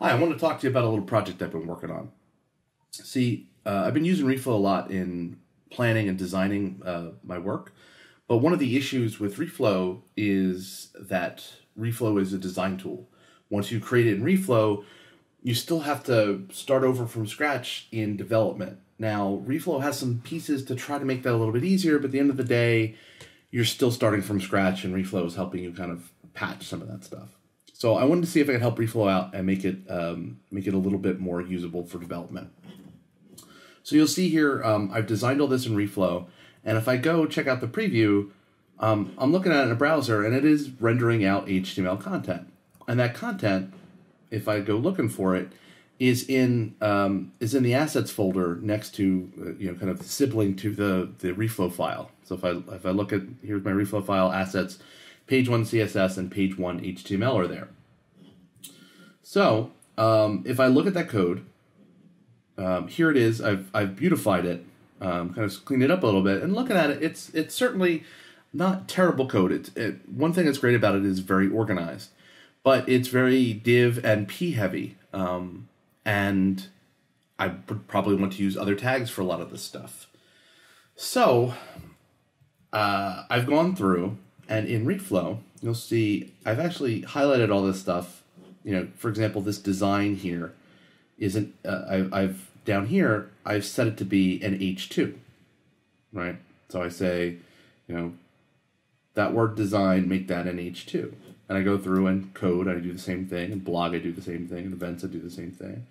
Hi, I want to talk to you about a little project I've been working on. See, I've been using Reflow a lot in planning and designing my work, but one of the issues with Reflow is that Reflow is a design tool. Once you create it in Reflow, you still have to start over from scratch in development. Now, Reflow has some pieces to try to make that a little bit easier, but at the end of the day, you're still starting from scratch, and Reflow is helping you kind of patch some of that stuff. So I wanted to see if I could help Reflow out and make it a little bit more usable for development. So you'll see here, I've designed all this in Reflow, and if I go check out the preview, I'm looking at it in a browser, and it is rendering out HTML content. And that content, if I go looking for it, is in the assets folder next to kind of sibling to the Reflow file. So if I look at, here's my Reflow file assets. Page 1 CSS and page 1 HTML are there. So if I look at that code, here it is. I've beautified it, kind of cleaned it up a little bit, and looking at it, it's certainly not terrible code. One thing that's great about it is very organized, but it's very div and p heavy, and I would probably want to use other tags for a lot of this stuff. So I've gone through. And in Reflow, you'll see I've actually highlighted all this stuff. For example, this design here isn't. I've down here. I've set it to be an H2, right? So I say, that word design, make that an H2, and I go through and code. I do the same thing, and blog. I do the same thing, and events. I do the same thing.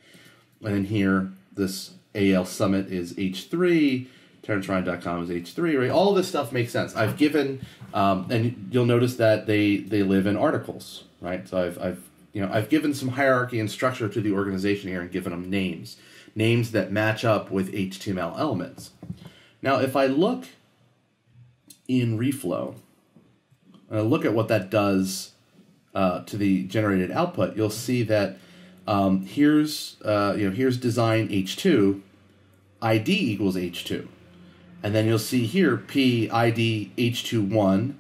And then here, this AL Summit is H3. TerrenceRyan.com is H3, right? All of this stuff makes sense. I've given, and you'll notice that they live in articles, right? So I've given some hierarchy and structure to the organization here and given them names that match up with HTML elements. Now, if I look in Reflow, and I look at what that does to the generated output, you'll see that here's design H2, ID equals H2. And then you'll see here P ID H21,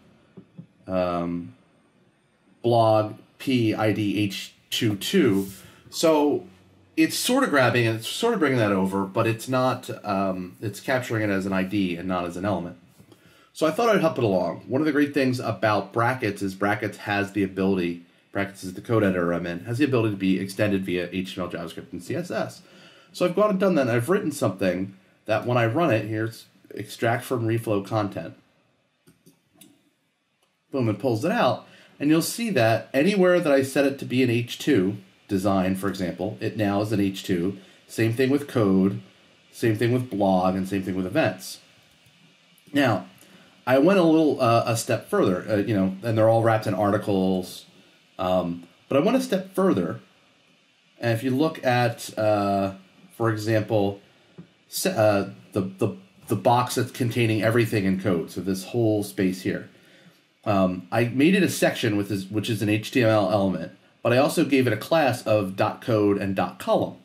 blog P ID H22. So it's sort of grabbing and it's sort of bringing that over, but it's not. It's capturing it as an ID and not as an element. So I thought I'd help it along. One of the great things about brackets is brackets has the ability. Brackets is the code editor I'm in, has the ability to be extended via HTML, JavaScript, and CSS. So I've gone and done that. And I've written something that when I run it, here's extract from Reflow content. Boom, it pulls it out. And you'll see that anywhere that I set it to be an H2, design, for example, it now is an H2. Same thing with code, same thing with blog, and same thing with events. Now, I went a step further, and they're all wrapped in articles. But I went a step further. And if you look at, for example, the box that's containing everything in code, so this whole space here. I made it a section which is an HTML element, but I also gave it a class of .code and .column,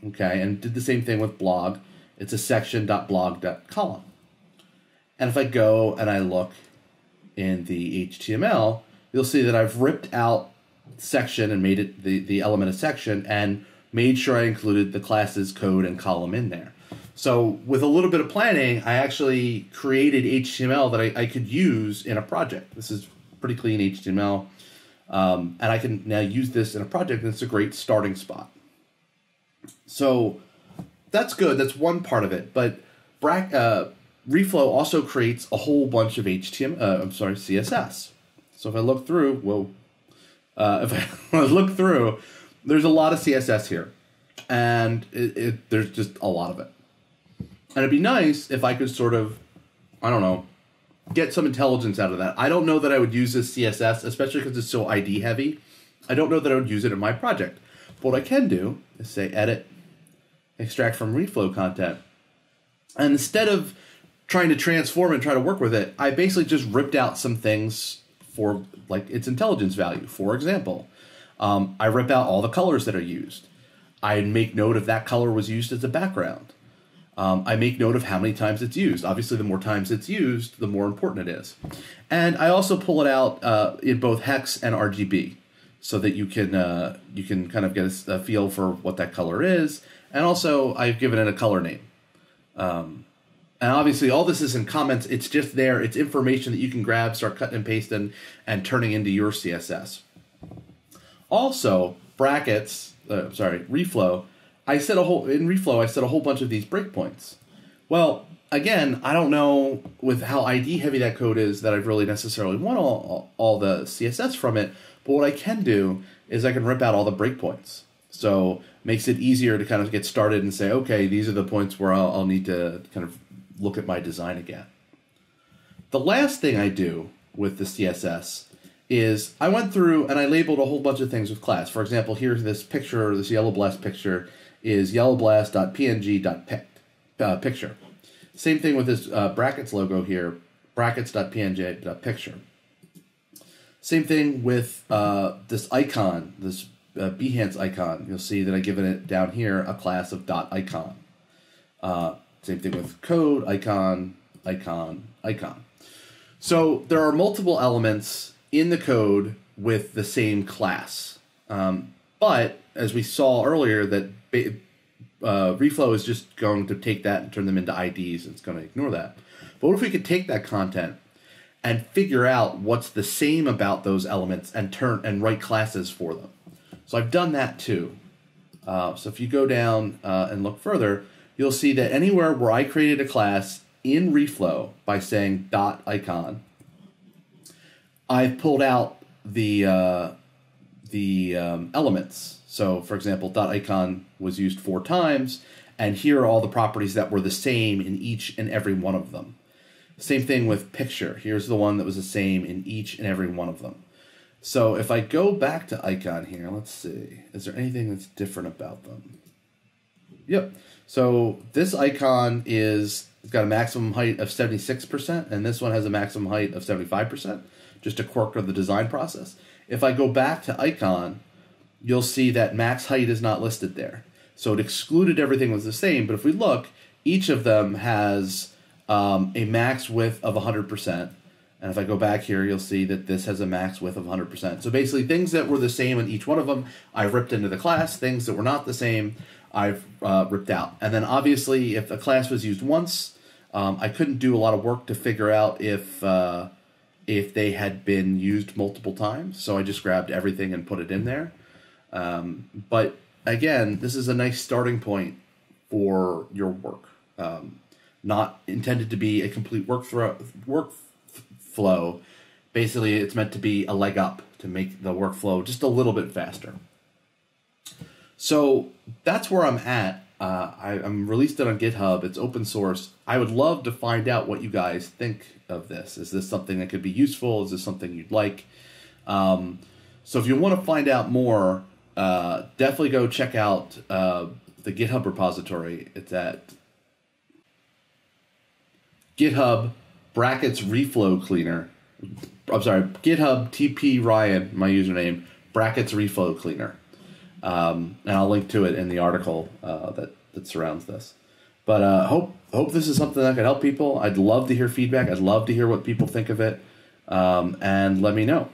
okay, and did the same thing with blog. It's a section .blog.column. And if I go and I look in the HTML, you'll see that I've ripped out section and made it the element a section and made sure I included the classes code and column in there. So with a little bit of planning, I actually created HTML that I could use in a project. This is pretty clean HTML, and I can now use this in a project, and it's a great starting spot. So that's good. That's one part of it. But Reflow also creates a whole bunch of CSS. So if I look through, if I look through, there's a lot of CSS here, and there's just a lot of it. And it'd be nice if I could sort of, get some intelligence out of that. I don't know that I would use this CSS, especially because it's so ID heavy. I don't know that I would use it in my project. But what I can do is say edit, extract from Reflow content. And instead of trying to transform and try to work with it, I basically just ripped out some things for its intelligence value. For example, I rip out all the colors that are used. I make note if that color was used as a background. I make note of how many times it's used. Obviously, the more times it's used, the more important it is. And I also pull it out in both hex and RGB. so that you can kind of get a feel for what that color is. And also, I've given it a color name. And obviously, all this is in comments. It's just there. It's information that you can grab, start cutting and pasting, and turning into your CSS. Also, Reflow. In Reflow, I set a whole bunch of these breakpoints. Well, again, I don't know with how ID heavy that code is that I really necessarily want all the CSS from it. But what I can do is I can rip out all the breakpoints. So makes it easier to kind of get started and say, okay, these are the points where I'll need to kind of look at my design again. The last thing I do with the CSS is I went through and I labeled a whole bunch of things with class. For example, here's this picture, this yellow blast picture is yellowblast.png.picture. Same thing with this brackets logo here, brackets.png.picture. Same thing with this icon, this Behance icon. You'll see that I've given it down here a class of .icon. Same thing with code, icon, icon, icon. So there are multiple elements in the code with the same class. But as we saw earlier, that Reflow is just going to take that and turn them into IDs. It's going to ignore that. But what if we could take that content and figure out what's the same about those elements and write classes for them? So I've done that too. So if you go down and look further, you'll see that anywhere where I created a class in Reflow by saying .icon, I've pulled out the elements. So, for example, .icon was used 4 times, and here are all the properties that were the same in each and every one of them. Same thing with picture. Here's the one that was the same in each and every one of them. So if I go back to icon here, let's see, is there anything that's different about them? Yep. So this icon it's got a maximum height of 76%, and this one has a maximum height of 75%, just a quirk of the design process. If I go back to icon, you'll see that max height is not listed there. So it excluded everything was the same, but if we look, each of them has a max width of 100%. And if I go back here, you'll see that this has a max width of 100%. So basically, things that were the same in each one of them, I've ripped into the class. Things that were not the same, I've ripped out. And then obviously, if a class was used once, I couldn't do a lot of work to figure out if they had been used multiple times. So I just grabbed everything and put it in there. But again, this is a nice starting point for your work. Not intended to be a complete workflow. Basically, it's meant to be a leg up to make the workflow just a little bit faster. So that's where I'm at. I'm released it on GitHub. It's open source. I would love to find out what you guys think of this. Is this something that could be useful? Is this something you'd like? So if you want to find out more, definitely go check out the GitHub repository. It's at GitHub /Reflow Cleaner. I'm sorry, GitHub TP Ryan, my username, /Reflow Cleaner. And I'll link to it in the article that surrounds this. But hope this is something that could help people. I'd love to hear feedback. I'd love to hear what people think of it. And let me know.